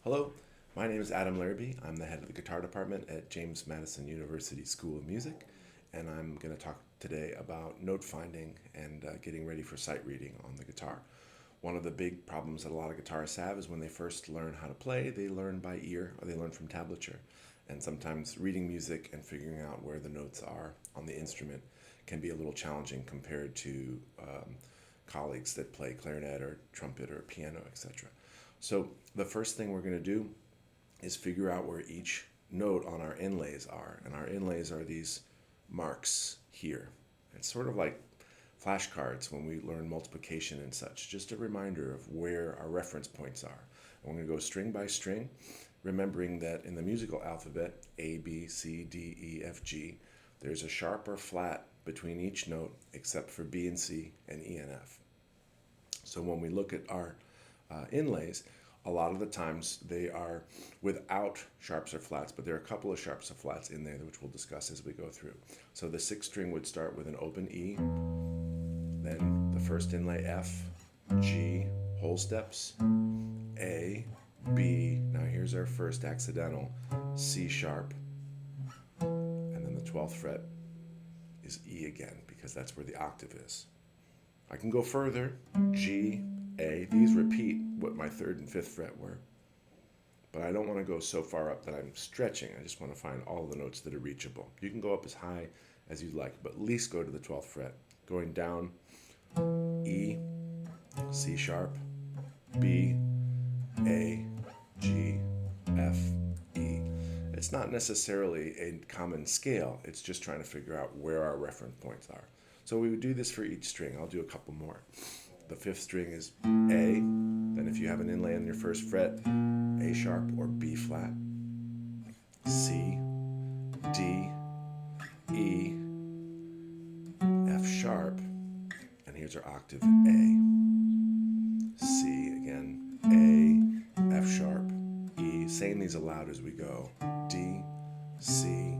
Hello, my name is Adam Larrabee. I'm the head of the guitar department at James Madison University School of Music, and I'm going to talk today about note finding and getting ready for sight reading on the guitar. One of the big problems that a lot of guitarists have is when they first learn how to play, they learn by ear or they learn from tablature. And sometimes reading music and figuring out where the notes are on the instrument can be a little challenging compared to colleagues that play clarinet or trumpet or piano, etc. So the first thing we're going to do is figure out where each note on our inlays are. And our inlays are these marks here. It's sort of like flashcards when we learn multiplication and such, just a reminder of where our reference points are. And we're going to go string by string, remembering that in the musical alphabet, A, B, C, D, E, F, G, there's a sharp or flat between each note except for B and C and E and F. So when we look at our inlays, a lot of the times they are without sharps or flats, but there are a couple of sharps or flats in there, which we'll discuss as we go through. So the sixth string would start with an open E, then the first inlay F, G, whole steps, A, B, now here's our first accidental, C sharp, and then the 12th fret is E again, because that's where the octave is. I can go further, G, A, these repeat what my 3rd and 5th fret were, but I don't want to go so far up that I'm stretching. I just want to find all the notes that are reachable. You can go up as high as you'd like, but at least go to the 12th fret. Going down, E, C sharp, B, A, G, F, E. It's not necessarily a common scale, it's just trying to figure out where our reference points are. So we would do this for each string. I'll do a couple more. The 5th string is A, then if you have an inlay on your 1st fret, A sharp or B flat, C, D, E, F sharp, and here's our octave A. C again, A, F sharp, E, saying these aloud as we go, D, C,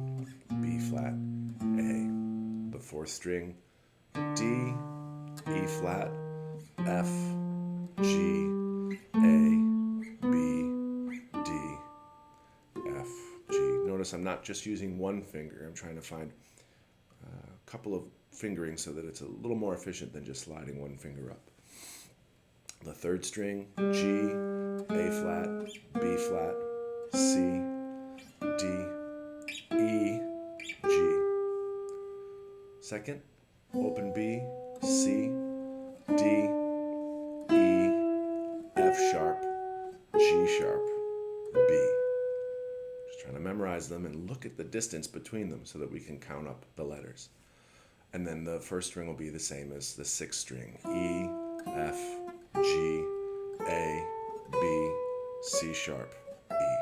B flat, A. The 4th string, D, E flat, F, G, A, B, D, F, G. Notice I'm not just using one finger. I'm trying to find a couple of fingerings so that it's a little more efficient than just sliding one finger up. The 3rd string, G, A flat, B flat, C, D, E, G. 2nd, open B, C, D, E, F sharp, G sharp, B. Just trying to memorize them and look at the distance between them so that we can count up the letters. And then the 1st string will be the same as the 6th string. E, F, G, A, B, C sharp, E.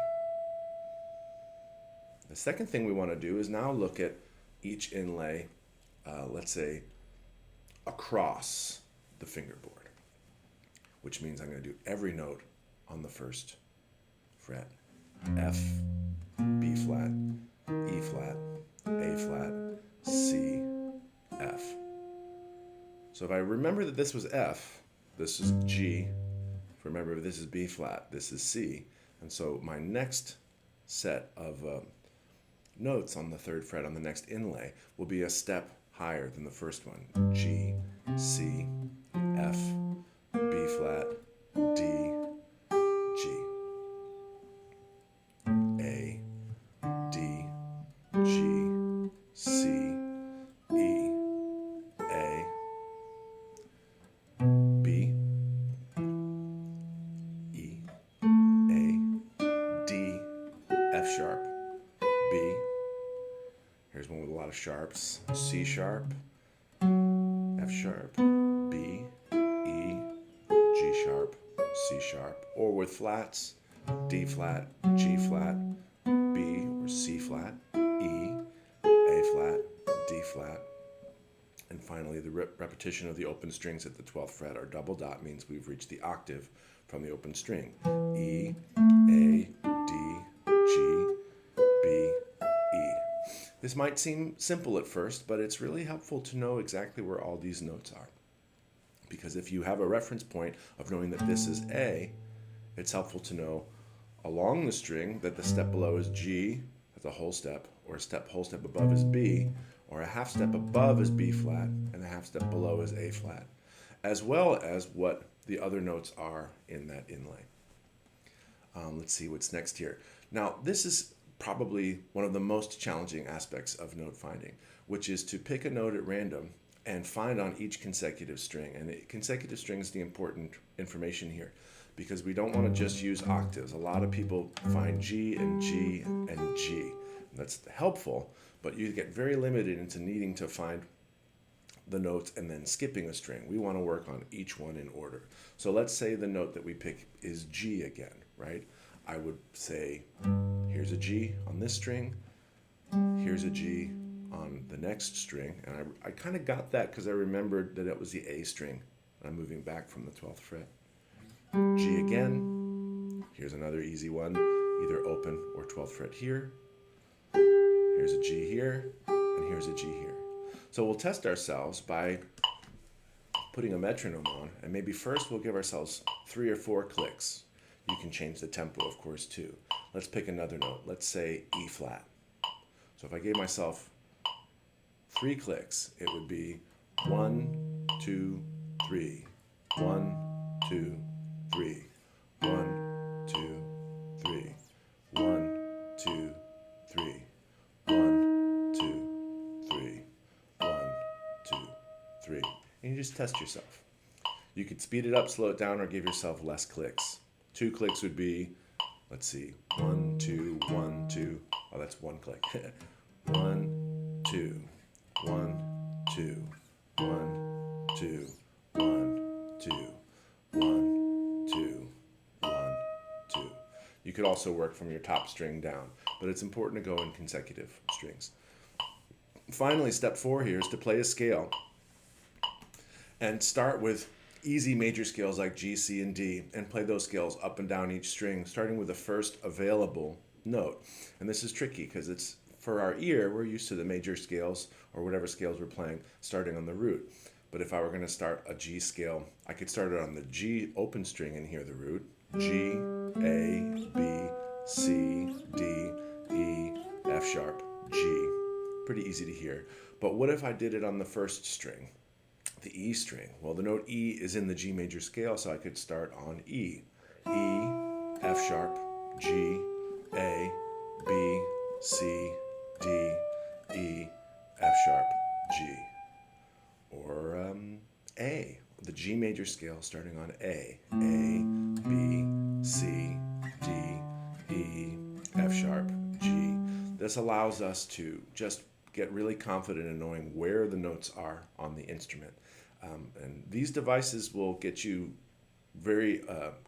The second thing we want to do is now look at each inlay, let's say, across the fingerboard, which means I'm going to do every note on the 1st fret. F, B flat, E flat, A flat, C, F. So if I remember that this was F, this is G. Remember, this is B flat, this is C. And so my next set of notes on the 3rd fret on the next inlay will be a step higher than the first one. G, C, F, B flat, D, G. A, D, G, C, E, A, B, E, A, D, F sharp, B. Here's one with a lot of sharps. C sharp, F sharp, B, E, G sharp, C sharp. Or with flats, D flat, G flat, B or C flat, E, A flat, D flat. And finally, the repetition of the open strings at the 12th fret, our double dot, means we've reached the octave from the open string. E, A, D, G, B, E. This might seem simple at first, but it's really helpful to know exactly where all these notes are. Because if you have a reference point of knowing that this is A, it's helpful to know along the string that the step below is G, that's a whole step, or a whole step above is B, or a half step above is B flat, and a half step below is A flat, as well as what the other notes are in that inlay. Let's see what's next here. Now, this is probably one of the most challenging aspects of note finding, which is to pick a note at random and find on each consecutive string. And consecutive string is the important information here, because we don't want to just use octaves. A lot of people find G and G and G. That's helpful, but you get very limited into needing to find the notes and then skipping a string. We want to work on each one in order. So let's say the note that we pick is G again, right? I would say, here's a G on this string, here's a G on the next string, and I kind of got that because I remembered that it was the A string. I'm moving back from the 12th fret. G again, here's another easy one, either open or 12th fret here. Here's a G here, and here's a G here. So we'll test ourselves by putting a metronome on, and maybe first we'll give ourselves 3 or 4 clicks. You can change the tempo, of course, too. Let's pick another note. Let's say E flat. So if I gave myself 3 clicks, it would be 1, 2, 3, 1, 2, 3, 1, 2, 3, 1, 2, 3, 1, 2, 3, 1, 2, 3. And you just test yourself. You could speed it up, slow it down, or give yourself less clicks. 2 clicks would be, let's see, 1, 2, 1, 2. Oh, that's 1 click. 1, 2, 1, 2, 1, 2, 1, 2, 1, 2, 1, 2. You could also work from your top string down, but it's important to go in consecutive strings. Finally, step 4 here is to play a scale and start with easy major scales like G, C, and D, and play those scales up and down each string, starting with the first available note. And this is tricky because it's, for our ear, we're used to the major scales or whatever scales we're playing starting on the root. But if I were going to start a G scale, I could start it on the G open string and hear the root. G, A, B, C, D, E, F sharp, G. Pretty easy to hear. But what if I did it on the first string? The E string. Well, the note E is in the G major scale, so I could start on E. E, F sharp, G, A, B, C, D, E, F sharp, G. Or A, the G major scale starting on A. A, B, C, D, E, F sharp, G. This allows us to just get really confident in knowing where the notes are on the instrument. And these devices will get you very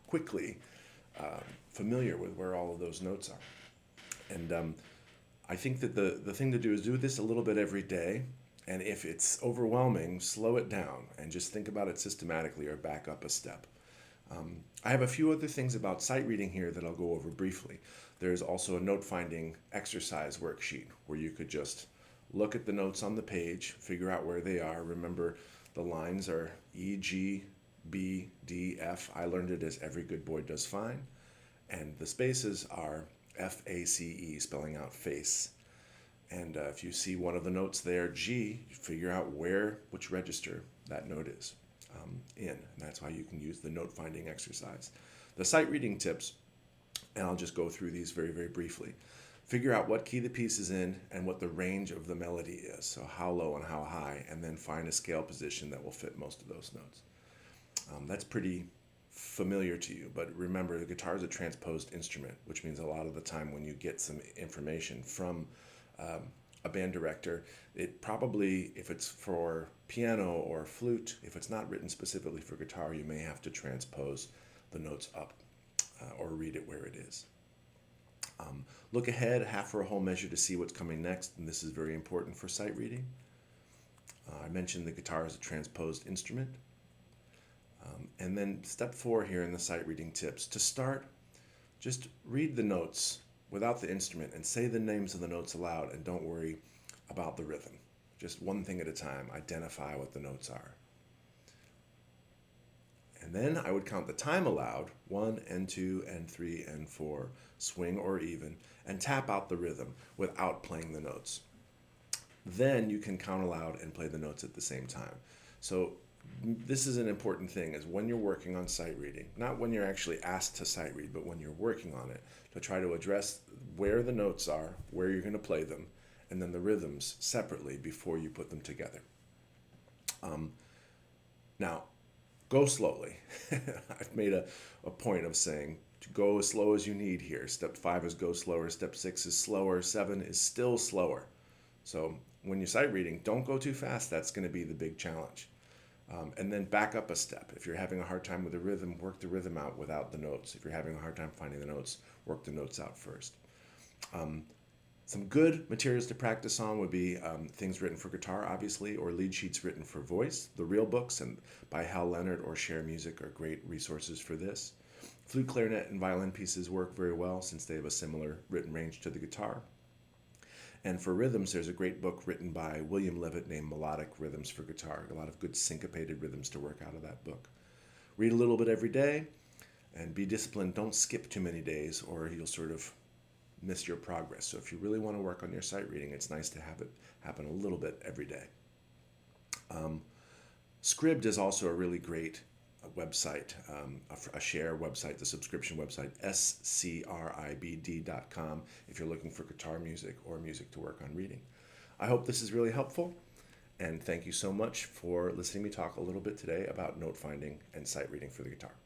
quickly familiar with where all of those notes are. And I think that the thing to do is do this a little bit every day. And if it's overwhelming, slow it down and just think about it systematically or back up a step. I have a few other things about sight reading here that I'll go over briefly. There's also a note finding exercise worksheet where you could just look at the notes on the page, figure out where they are. Remember, the lines are E, G, B, D, F. I learned it as every good boy does fine. And the spaces are F, A, C, E, spelling out face. And if you see one of the notes there, G, you figure out which register that note is in. And that's how you can use the note finding exercise. The sight reading tips, and I'll just go through these very, very briefly. Figure out what key the piece is in and what the range of the melody is, so how low and how high, and then find a scale position that will fit most of those notes. That's pretty familiar to you, but remember, the guitar is a transposed instrument, which means a lot of the time when you get some information from a band director, it probably, if it's for piano or flute, if it's not written specifically for guitar, you may have to transpose the notes up or read it where it is. Look ahead, half or a whole measure to see what's coming next, and this is very important for sight reading. I mentioned the guitar is a transposed instrument. And then step 4 here in the sight reading tips. To start, just read the notes without the instrument and say the names of the notes aloud, and don't worry about the rhythm. Just one thing at a time, identify what the notes are. And then I would count the time allowed, 1 and 2 and 3 and 4, swing or even, and tap out the rhythm without playing the notes. Then you can count aloud and play the notes at the same time. So this is an important thing, is when you're working on sight reading, not when you're actually asked to sight read, but when you're working on it, to try to address where the notes are, where you're going to play them, and then the rhythms separately before you put them together. Now, go slowly. I've made a point of saying to go as slow as you need here. Step 5 is go slower, step 6 is slower, 7 is still slower. So when you're sight reading, don't go too fast. That's going to be the big challenge. And then back up a step. If you're having a hard time with the rhythm, work the rhythm out without the notes. If you're having a hard time finding the notes, work the notes out first. Some good materials to practice on would be things written for guitar, obviously, or lead sheets written for voice. The real books and by Hal Leonard or Share Music are great resources for this. Flute, clarinet, and violin pieces work very well since they have a similar written range to the guitar. And for rhythms, there's a great book written by William Levitt named Melodic Rhythms for Guitar. A lot of good syncopated rhythms to work out of that book. Read a little bit every day and be disciplined. Don't skip too many days or you'll sort of miss your progress. So if you really want to work on your sight reading, it's nice to have it happen a little bit every day. Scribd is also a really great website, a share website, the subscription website, scribd.com, if you're looking for guitar music or music to work on reading. I hope this is really helpful, and thank you so much for listening to me talk a little bit today about note finding and sight reading for the guitar.